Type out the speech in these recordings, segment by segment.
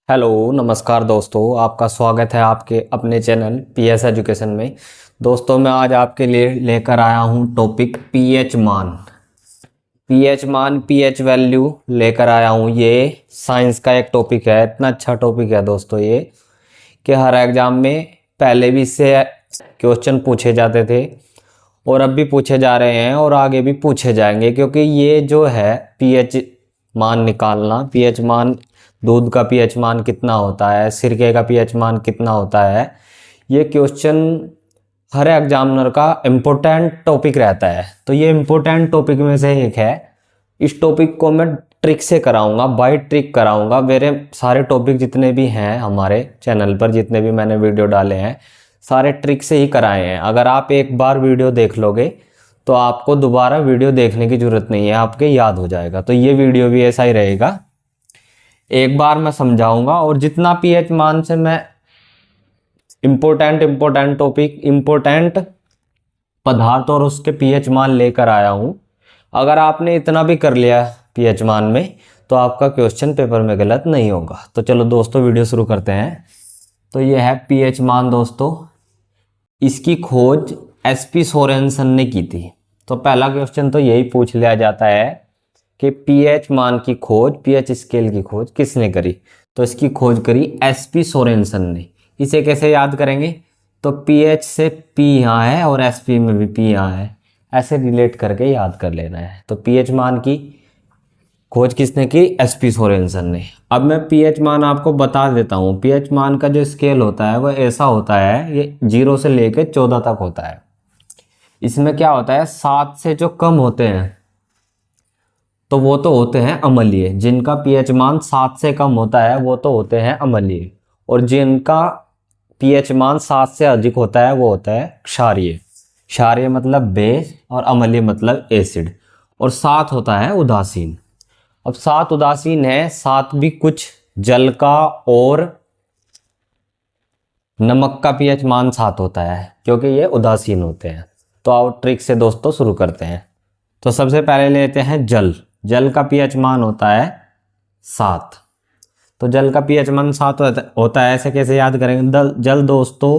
Hello नमस्कार दोस्तों, आपका स्वागत है आपके अपने चैनल पीएस एजुकेशन में। दोस्तों मैं आज आपके लिए लेकर आया हूं टॉपिक पीएच वैल्यू लेकर आया हूं। ये साइंस का एक टॉपिक है, इतना अच्छा टॉपिक है दोस्तों ये कि हर एग्जाम में पहले भी इससे क्वेश्चन पूछे जाते थे और अब भी पूछे जा रहे हैं और आगे भी पूछे जाएंगे, क्योंकि ये जो है पीएच मान निकालना, पीएच मान, दूध का पीएच मान कितना होता है, सिरके का पीएच मान कितना होता है, ये क्वेश्चन हर एग्जामिनर का इम्पोर्टेंट टॉपिक रहता है। तो ये इम्पोर्टेंट टॉपिक में से एक है। इस टॉपिक को मैं ट्रिक से कराऊंगा, बाय ट्रिक कराऊंगा। मेरे सारे टॉपिक जितने भी हैं हमारे चैनल पर, जितने भी मैंने वीडियो डाले हैं, सारे ट्रिक से ही कराए हैं। अगर आप एक बार वीडियो देख लोगे तो आपको दोबारा वीडियो देखने की जरूरत नहीं है, आपके याद हो जाएगा। तो ये वीडियो भी ऐसा ही रहेगा, एक बार मैं समझाऊंगा और जितना पीएच मान से मैं इम्पोर्टेंट टॉपिक, इम्पोर्टेंट पदार्थ और उसके पीएच मान लेकर आया हूं। अगर आपने इतना भी कर लिया पीएच मान में तो आपका क्वेश्चन पेपर में गलत नहीं होगा। तो चलो दोस्तों वीडियो शुरू करते हैं। तो ये है पीएच मान दोस्तों, इसकी खोज एसपी सोरेनसन ने की थी। तो पहला क्वेश्चन तो यही पूछ लिया जाता है कि पीएच मान की खोज, पीएच स्केल की खोज किसने करी। तो इसकी खोज करी एसपी सोरेनसन ने। इसे कैसे याद करेंगे, तो पीएच से पी यहाँ है और एसपी में भी पी यहाँ है, ऐसे रिलेट करके याद कर लेना है। तो पीएच मान की खोज किसने की, एसपी सोरेनसन ने। अब मैं पीएच मान आपको बता देता हूँ। पीएच मान का जो स्केल होता है वो ऐसा होता है, ये 0 से लेकर 14 तक होता है। इसमें क्या होता है, 7 से जो कम होते हैं तो वो तो होते हैं अम्लीय। जिनका पीएच मान 7 से कम होता है वो तो होते हैं अम्लीय, और जिनका पीएच मान 7 से अधिक होता है वो होता है क्षारीय। क्षारीय मतलब बेस और अम्लीय मतलब एसिड। और 7 होता है उदासीन। अब 7 उदासीन है, 7 भी कुछ जल का और नमक का पीएच मान 7 होता है, क्योंकि ये उदासीन होते हैं। तो आओ ट्रिक से दोस्तों शुरू करते हैं। तो सबसे पहले लेते हैं जल। जल का पीएच मान होता है 7। तो जल का पीएच मान 7 होता है। ऐसे कैसे याद करेंगे, जल दोस्तों,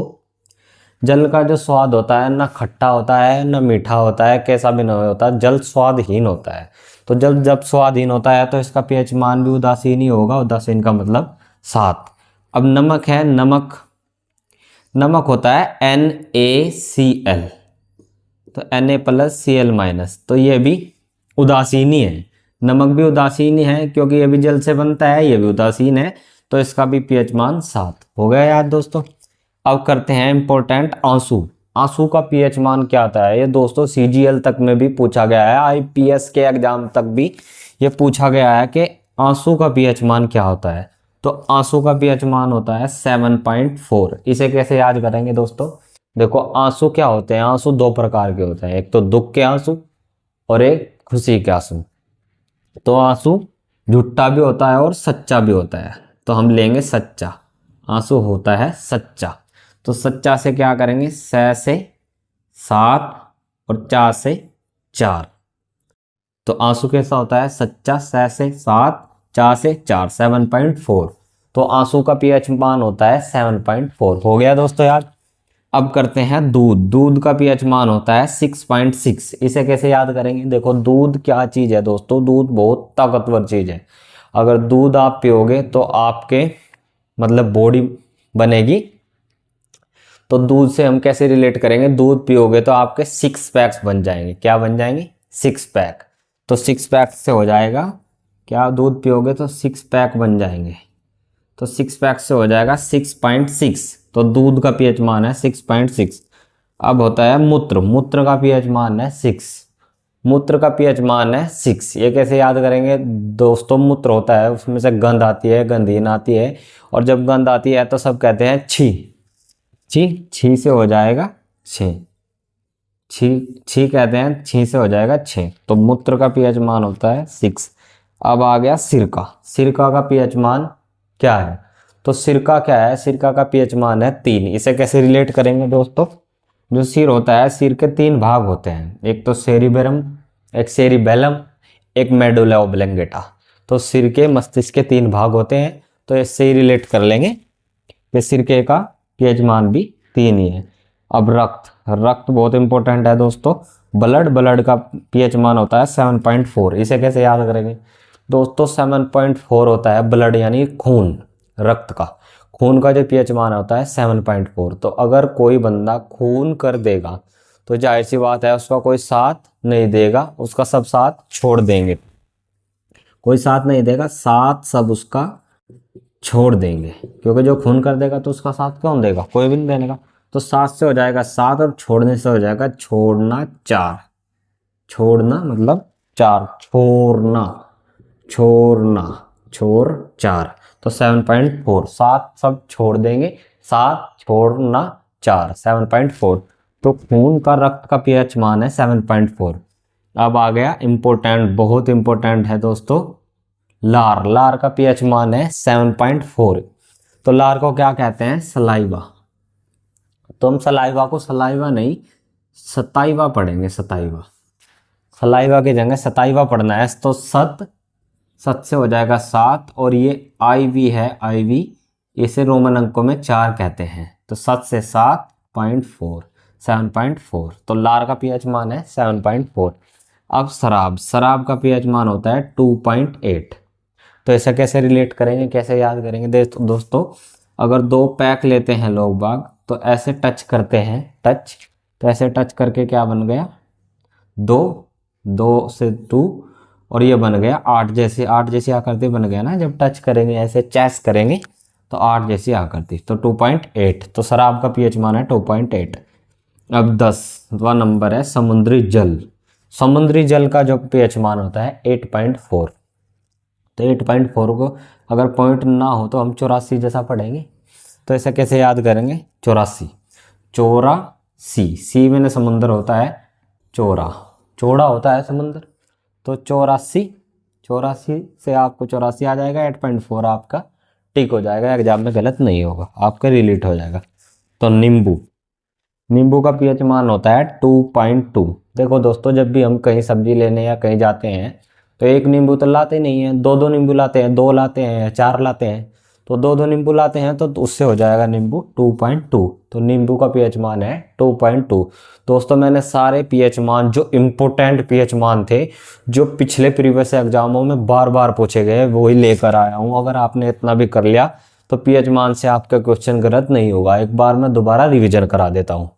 जल का जो स्वाद होता है ना खट्टा होता है ना मीठा होता है, कैसा भी नहीं होता, जल स्वादहीन होता है। तो जल जब स्वादहीन होता है तो इसका पीएच मान भी उदासीन ही होगा। उदासीन का मतलब 7। अब नमक है, नमक होता है NaCl, तो Na+Cl-, तो ये भी उदासीन ही है। नमक भी उदासीन ही है क्योंकि ये भी जल से बनता है, ये भी उदासीन है। तो इसका भी पीएच मान 7 हो गया याद दोस्तों। अब करते हैं इंपॉर्टेंट आंसू। आंसू का पीएच मान क्या आता है, ये दोस्तों CGL तक में भी पूछा गया है, IPS के एग्जाम तक भी ये पूछा गया है कि आंसू का पीएच मान क्या होता है। तो आंसू का पीएच मान होता है 7.4। इसे कैसे याद करेंगे दोस्तों, देखो आंसू क्या होते हैं, आंसू 2 प्रकार के होते हैं, एक तो दुख के आंसू और एक खुशी के आंसू। तो आंसू झूठा भी होता है और सच्चा भी होता है। तो हम लेंगे सच्चा, आंसू होता है सच्चा। तो सच्चा से क्या करेंगे, 6 से 7 और 4 से 4। तो आंसू कैसा होता है, सच्चा, 6 से 7, 4 से 4, 7.4। तो आंसू का पीएच मान होता है 7.4। हो गया दोस्तों याद। अब करते हैं दूध। दूध का पीएच मान होता है 6.6। इसे कैसे याद करेंगे, देखो दूध क्या चीज़ है दोस्तों, दूध बहुत ताकतवर चीज़ है। अगर दूध आप पियोगे तो आपके मतलब बॉडी बनेगी। तो दूध से हम कैसे रिलेट करेंगे, दूध पियोगे तो आपके 6 पैक्स बन जाएंगे। क्या बन जाएंगे, 6 पैक। तो 6 पैक से हो जाएगा, क्या दूध पियोगे तो 6 पैक बन जाएंगे। तो 6 पैक से हो जाएगा 6.6। तो दूध का पीएच मान है 6.6। अब होता है मूत्र। मूत्र का पीएच मान है 6। मूत्र का पीएच मान है 6। ये कैसे याद करेंगे दोस्तों, मूत्र होता है उसमें से गंध आती है, गंधहीन आती है, और जब गंध आती है तो सब कहते हैं छी। छी, छी से हो जाएगा 6। छी कहते हैं, छी से हो जाएगा 6। तो मूत्र का पीएच मान होता है 6। अब आ गया सिरका। सिरका का पीएच मान क्या है, तो सिरका क्या है, सिरका का पीएच मान है 3। इसे कैसे रिलेट करेंगे दोस्तों, जो सिर होता है, सिर के 3 भाग होते हैं, एक तो सेरिबेरम, एक सेरिबेलम, एक मेडुला ओब्लंगेटा। तो सिर के मस्तिष्क के 3 भाग होते हैं। तो इससे ही रिलेट कर लेंगे कि सिरके का पीएच मान भी 3 ही है। अब रक्त, रक्त बहुत इंपॉर्टेंट है दोस्तों। ब्लड का पीएच मान होता है 7.4। इसे कैसे याद करेंगे दोस्तों? 7.4 होता है ब्लड यानी खून, रक्त का। खून का जो पीएच मान होता है 7.4। तो अगर कोई बंदा खून कर देगा तो जाहिर सी बात है उसका कोई साथ नहीं देगा, उसका सब साथ छोड़ देंगे। कोई साथ नहीं देगा, साथ सब उसका छोड़ देंगे, क्योंकि जो खून कर देगा तो उसका साथ कौन देगा? कोई भी नहीं देने का। तो 7 से हो जाएगा 7 और छोड़ने से हो जाएगा छोड़ना 4। छोड़ना मतलब 4, छोड़ना, छोड़ना, छोड़ 4। तो 7.4, 7 सब छोड़ देंगे, 7 छोड़ना 4, 7.4। तो खून का, रक्त का पीएच मान है 7.4। अब आ गया इंपॉर्टेंट, बहुत इंपॉर्टेंट है दोस्तों, लार। लार का पीएच मान है 7.4। तो लार को क्या कहते हैं? सलाइवा। तो हम सलाइवा को सलाइवा नहीं सताइवा पढ़ेंगे, सताइवा। सलाइवा की जगह सताइवा पढ़ना है। तो सत, सत से हो जाएगा 7, और ये IV है, IV इसे रोमन अंकों में 4 कहते हैं। तो 7 से 7.4, 7.4। तो लार का पीएच मान है 7.4। अब शराब, शराब का पीएच मान होता है 2.8। तो ऐसा कैसे रिलेट करेंगे, कैसे याद करेंगे दोस्तों? अगर 2 पैक लेते हैं लोग बाग, तो ऐसे टच करते हैं, टच, तो ऐसे टच करके क्या बन गया? 2, 2 से 2, और ये बन गया 8 जैसे, 8 जैसी आकृति बन गया ना। जब टच करेंगे ऐसे चैस करेंगे तो 8 जैसी आकृति, तो 2.8। तो शराब का पीएच मान है 2.8। अब 10वां नंबर है समुद्री जल। समुद्री जल का जो पीएच मान होता है 8.4। तो 8.4 को अगर पॉइंट ना हो तो हम 84 जैसा पढ़ेंगे। तो ऐसा कैसे याद करेंगे? 84, चौरासी, सी में समुद्र होता है, चौड़ा, चौड़ा होता है समुद्र। तो 84, 84 से आपको 84 आ जाएगा, 8.4 आपका टिक हो जाएगा, एग्जाम में गलत नहीं होगा, आपका रिलेट हो जाएगा। तो नींबू, नींबू का पीएच मान होता है 2.2। देखो दोस्तों, जब भी हम कहीं सब्जी लेने या कहीं जाते हैं तो एक नींबू तो लाते नहीं है, 2-2 नींबू लाते हैं, 2 लाते हैं, 4 लाते हैं। तो 2-2 नींबू लाते हैं तो उससे हो जाएगा नींबू 2.2। तो नींबू का पीएच मान है 2.2। दोस्तों मैंने सारे पीएच मान, जो इम्पोर्टेंट पीएच मान थे, जो पिछले प्रीवियस एग्जामों में बार बार पूछे गए, वही लेकर आया हूँ। अगर आपने इतना भी कर लिया तो पीएच मान से आपका क्वेश्चन गलत नहीं होगा। एक बार मैं दोबारा रिविजन करा देता हूँ।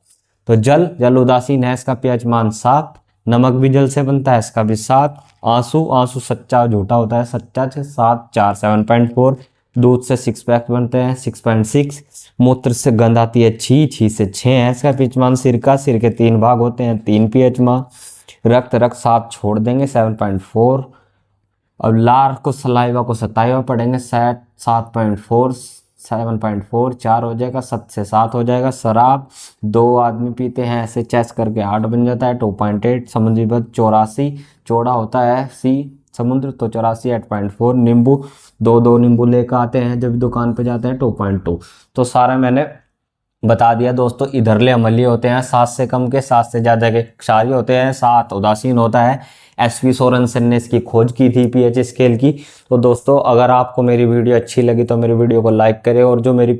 तो जल, जल उदासीन है, इसका पीएच मान 7। नमक भी जल से बनता है, इसका भी 7। आंसू, आंसू सच्चा झूठा होता है, सच्चा से 7, 4, 7.4। दूध से 6 पैक बनते हैं, 6.6। मूत्र से गंध आती है, छी, छी से 6 है इसका पीएच मान। सिरका, सिर के 3 भाग होते हैं, 3 पीएच मान। रक्त, रक्त 7 छोड़ देंगे, 7.4। अब लार को सलाइवा को सताइवा पढ़ेंगे, 7.4, 7.4, 4 हो जाएगा, 7 से 7 हो जाएगा। शराब 2 आदमी पीते हैं, ऐसे चेस करके 8 बन जाता है, 2.8। समुद्री बल 84, चौड़ा होता है सी समुद्र, तो 84, 8.4। नींबू 2-2 नींबू लेकर आते हैं जब दुकान पे जाते हैं, 2.2। तो सारा मैंने बता दिया दोस्तों। इधरले अमली होते हैं 7 से कम के, 7 से ज़्यादा के क्षारीय होते हैं, 7 उदासीन होता है। SV सोरेनसन ने इसकी खोज की थी पीएच स्केल की। तो दोस्तों अगर आपको मेरी वीडियो अच्छी लगी तो मेरी वीडियो को लाइक करें, और जो मेरी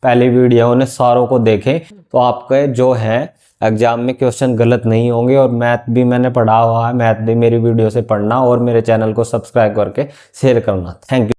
पहली वीडियो है उन्हें सारों को देखें, तो आपके जो है एग्जाम में क्वेश्चन गलत नहीं होंगे। और मैथ भी मैंने पढ़ा हुआ है, मैथ भी मेरी वीडियो से पढ़ना, और मेरे चैनल को सब्सक्राइब करके शेयर करना। Thank you.